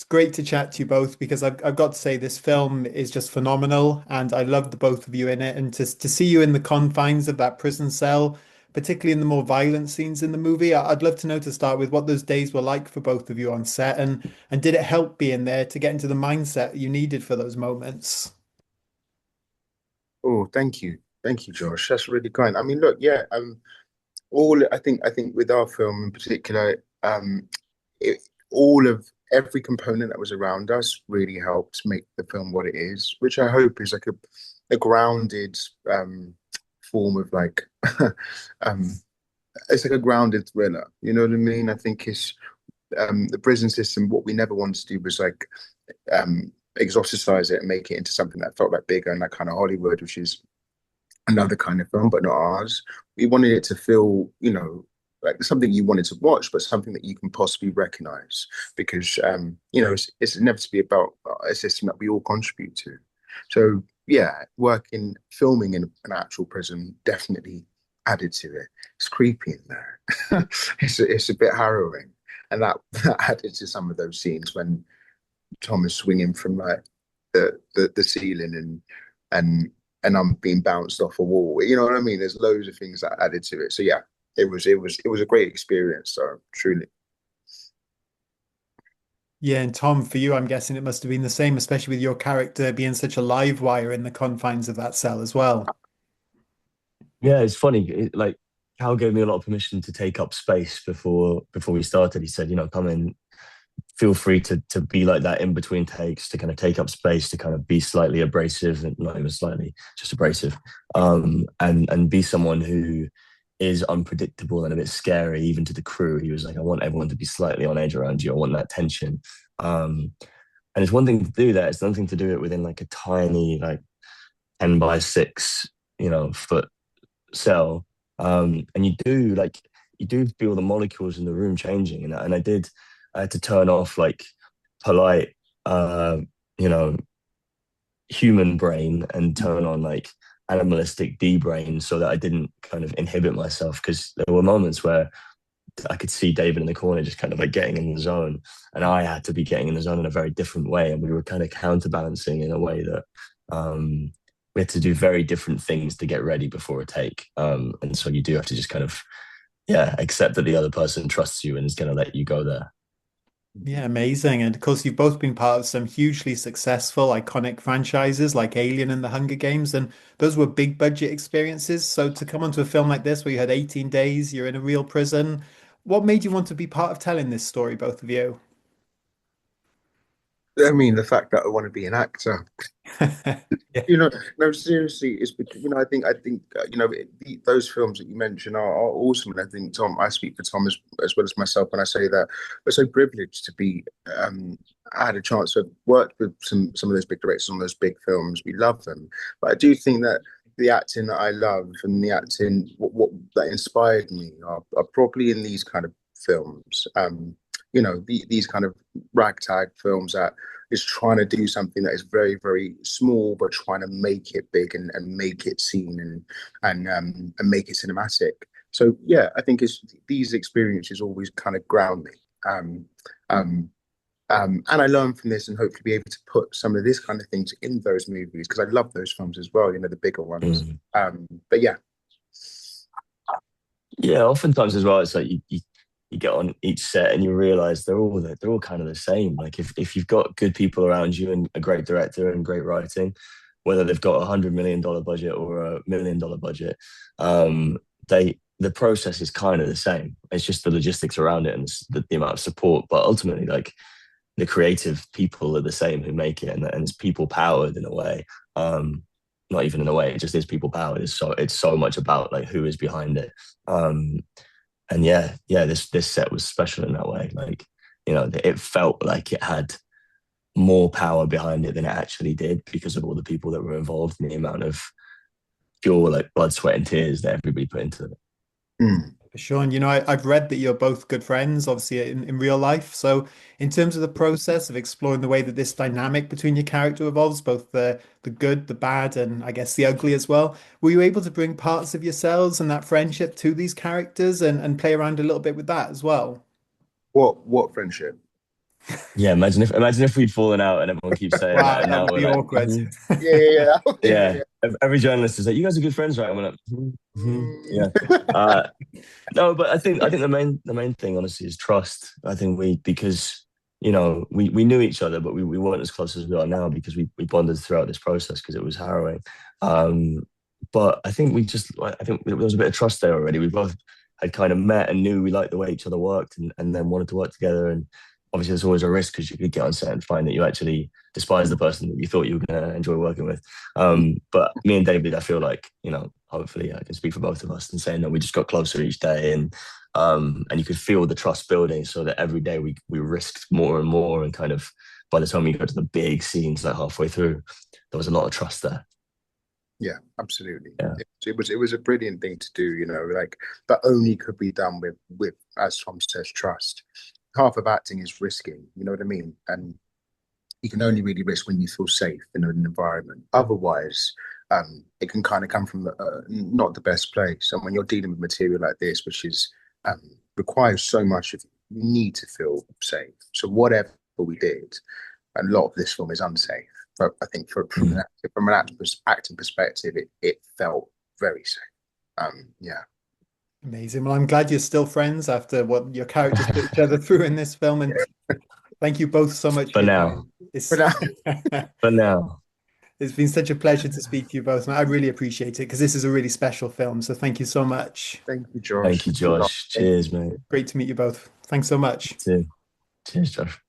great to chat to you both because I've got to say this film is just phenomenal and I love the both of you in it. And to see you in the confines of that prison cell, particularly in the more violent scenes in the movie, I'd love to know to start with what those days were like for both of you on set and did it help being there to get into the mindset you needed for those moments? Oh, thank you, Josh. That's really kind. I mean, look, yeah, all I think with our film in particular, it, all of every component that was around us really helped make the film what it is, which I hope is like a grounded form of like um it's like a grounded thriller. You know what I mean? I think it's the prison system. What we never wanted to do was like exoticize it and make it into something that felt like bigger and like kind of Hollywood, which is another kind of film, but not ours. We wanted it to feel, like something you wanted to watch, but something that you can possibly recognize because, it's inevitably about a system that we all contribute to. So, yeah, working, filming in an actual prison definitely added to it. It's creepy in there. It's a bit harrowing. And that added to some of those scenes when Tom is swinging from like the ceiling and and I'm being bounced off a wall. You know what I mean? There's loads of things that added to it. So yeah, it was a great experience. So truly. Yeah, and Tom, for you, I'm guessing it must have been the same, especially with your character being such a live wire in the confines of that cell as well. Yeah, it's funny. Like Cal gave me a lot of permission to take up space before we started. He said, come in, feel free to be like that in between takes, to kind of take up space, to kind of be slightly abrasive and not even slightly, just abrasive, and be someone who is unpredictable and a bit scary even to the crew. He was like, I want everyone to be slightly on edge around you. I want that tension. And it's one thing to do that. It's another thing to do it within like a tiny like 10 by 6, foot cell. And you do feel the molecules in the room changing. And I had to turn off like polite, you know, human brain and turn on like animalistic D brain so that I didn't kind of inhibit myself because there were moments where I could see David in the corner just kind of like getting in the zone, and I had to be getting in the zone in a very different way, and we were kind of counterbalancing in a way that we had to do very different things to get ready before a take, and so you do have to just kind of accept that the other person trusts you and is going to let you go there. Yeah, amazing. And of course, you've both been part of some hugely successful, iconic franchises like Alien and The Hunger Games, and those were big budget experiences. So to come onto a film like this where you had 18 days, you're in a real prison, what made you want to be part of telling this story, both of you? I mean, the fact that I want to be an actor. Yeah. No, seriously, it's because I think those films that you mentioned are awesome, and I think Tom, I speak for Tom as well as myself when I say that we're so privileged to be. I had a chance to have worked with some of those big directors on those big films. We love them, but I do think that the acting that I love and the acting what that inspired me are probably in these kind of films. These kind of ragtag films that is trying to do something that is very, very small, but trying to make it big and make it seen and make it cinematic. So yeah, I think it's these experiences always kind of ground me. Um, um, and I learn from this and hopefully be able to put some of this kind of things in those movies because I love those films as well, the bigger ones. Mm. But yeah, Yeah, oftentimes as well, it's like you get on each set and you realize they're all kind of the same. Like if you've got good people around you and a great director and great writing, whether they've got $100 million budget or $1 million budget, the process is kind of the same. It's just the logistics around it and the amount of support. But ultimately, like the creative people are the same who make it, and it's people powered in a way. Not even in a way, it just is people powered. It's so much about like who is behind it. Um, and this set was special in that way. Like, it felt like it had more power behind it than it actually did because of all the people that were involved and the amount of pure like blood, sweat, and tears that everybody put into it. Mm. For sure. And I've read that you're both good friends, obviously in real life. So in terms of the process of exploring the way that this dynamic between your character evolves, both the good, the bad, and I guess the ugly as well, were you able to bring parts of yourselves and that friendship to these characters and play around a little bit with that as well? what friendship? Yeah, imagine if we'd fallen out and everyone keeps saying that, Wow, and that now would we're be like, awkward. Yeah, yeah, yeah, yeah, yeah. yeah. Every journalist is like, you guys are good friends, right? And we're like, yeah. Mm. Uh, no, but I think the main thing, honestly, is trust. I think because we knew each other, but we weren't as close as we are now because we bonded throughout this process because it was harrowing. Um, but I think there was a bit of trust there already. We both had kind of met and knew we liked the way each other worked, and then wanted to work together. And obviously, there's always a risk because you could get on set and find that you actually despise the person that you thought you were going to enjoy working with. But me and David, I feel like, hopefully I can speak for both of us in saying that we just got closer each day, and you could feel the trust building so that every day we risked more and more, and kind of by the time we got to the big scenes like halfway through, there was a lot of trust there. Yeah, absolutely. Yeah. It was a brilliant thing to do, like, but only could be done with, as Tom says, trust. Half of acting is risking, you know what I mean? And you can only really risk when you feel safe in an environment. Otherwise, it can kind of come from not the best place. And when you're dealing with material like this, which is um, requires so much of you, you need to feel safe. So whatever we did, a lot of this film is unsafe. But I think Mm. from an acting perspective, it felt very safe. Yeah. Amazing. Well, I'm glad you're still friends after what your characters put each other through in this film. And thank you both so much for For your now. time. It's But For now. it's been such a pleasure to speak to you both. I really appreciate it because this is a really special film. So thank you so much. thank you, Thank Josh. you, Josh. Thank Cheers, you. mate. Great to meet you both. Tthanks so much. You too. Cheers, Josh.